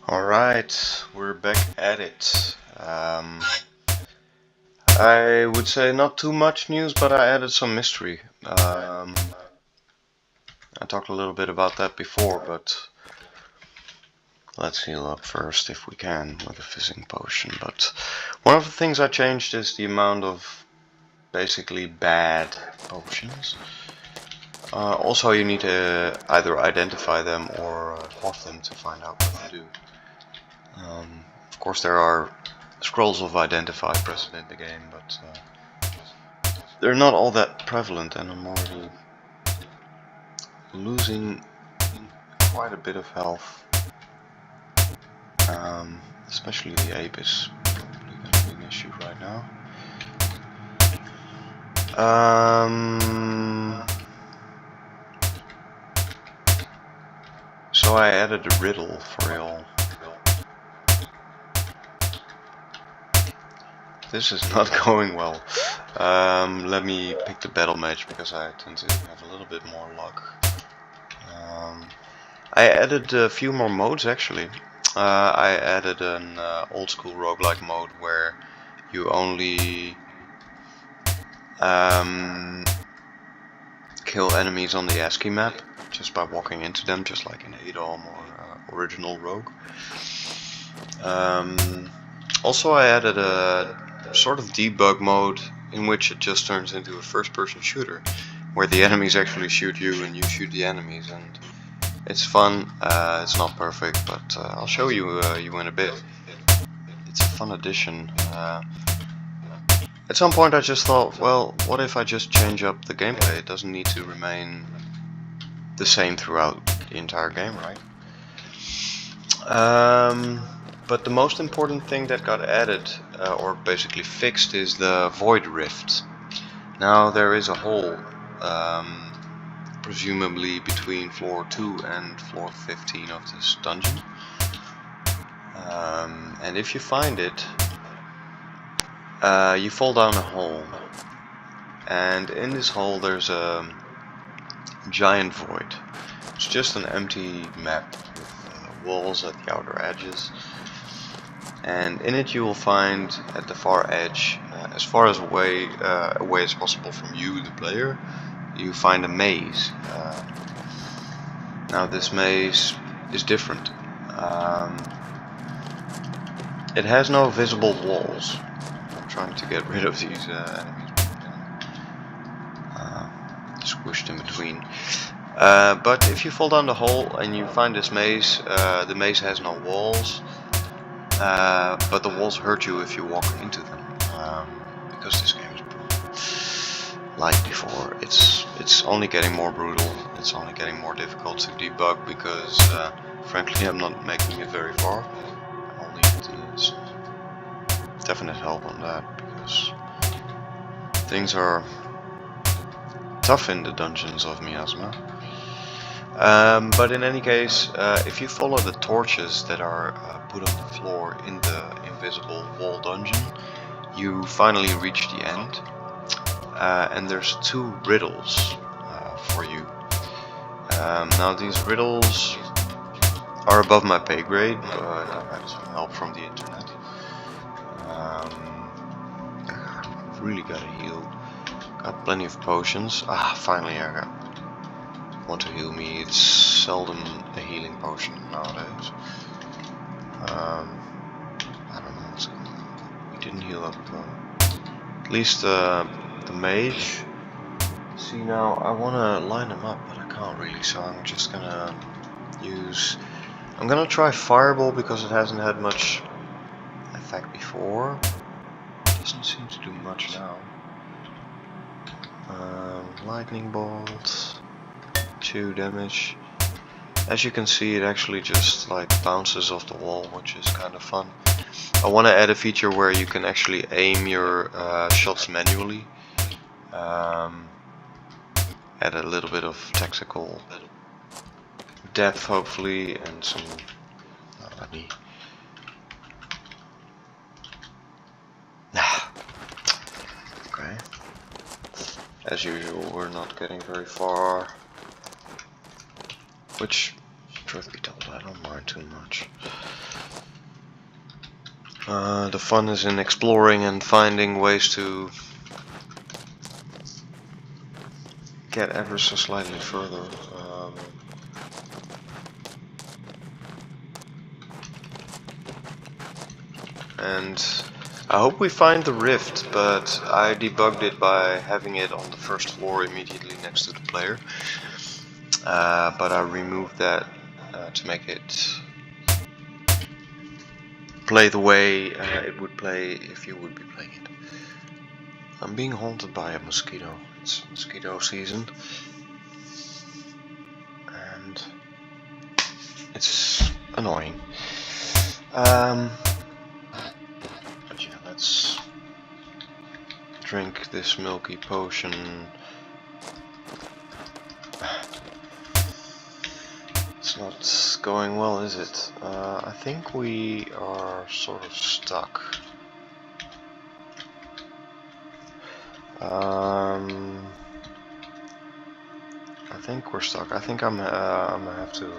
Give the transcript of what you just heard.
Alright, we're back at it. I would say not too much news, but I added some mystery. I talked a little bit about that before, but let's heal up first if we can with a fizzing potion. But one of the things I changed is the amount of basically bad potions. Also, you need to either identify them or quaff them to find out what they do. Of course, there are scrolls of identify present in the game, but they're not all that prevalent, and I'm already losing quite a bit of health. Especially the ape is probably going to be an issue right now. So I added a riddle for y'all. This is not going well. Let me pick the battle match because I tend to have a little bit more luck. I added a few more modes actually. I added an old school roguelike mode where you only kill enemies on the ASCII map just by walking into them, just like in ADOM or original Rogue. Also I added a sort of debug mode in which it just turns into a first-person shooter where the enemies actually shoot you and you shoot the enemies, and it's fun. It's not perfect, but I'll show you in a bit. It's a fun addition. At some point I just thought, well, what if I just change up the gameplay? It doesn't need to remain the same throughout the entire game, right? But the most important thing that got added, or basically fixed, is the Void Rift. Now there is a hole, presumably between floor 2 and floor 15 of this dungeon. And if you find it, you fall down a hole. And in this hole there's a giant void. It's just an empty map with walls at the outer edges. And in it you will find at the far edge, as far as away as possible from you, the player, you find a maze. Now this maze is different. It has no visible walls. I'm trying to get rid of these enemies squished in between. But if you fall down the hole and you find this maze, the maze has no walls. But the walls hurt you if you walk into them, because this game is brutal. Like before, it's only getting more brutal. It's only getting more difficult to debug because, frankly, I'm not making it very far. I'll need some definite help on that because things are tough in the dungeons of Miasma. But in any case, if you follow the torches that are put on the floor in the invisible wall dungeon, you finally reach the end. And there's 2 riddles for you. Now these riddles are above my pay grade, but I've had some help from the internet. I really gotta heal. Got plenty of potions. Finally I want to heal me. It's seldom a healing potion nowadays. I don't know what's going on. We didn't heal up at least the mage. See, now I want to line them up, but I can't really, so I'm just gonna I'm gonna try Fireball because it hasn't had much effect before. It doesn't seem to do much now. Lightning Bolt, 2 damage. As you can see, it actually just like bounces off the wall, which is kind of fun. I want to add a feature where you can actually aim your shots manually. Add a little bit of tactical depth, hopefully, and some. Okay. As usual, we're not getting very far. Which Truth be told, I don't mind too much. The fun is in exploring and finding ways to get ever so slightly further. And I hope we find the rift, but I debugged it by having it on the first floor immediately next to the player. But I removed that to make it play the way it would play if you would be playing it. I'm being haunted by a mosquito. It's mosquito season. And it's annoying. But yeah, let's drink this milky potion. It's not going well, is it? I think we are sort of stuck. I think we're stuck. I think I'm gonna have to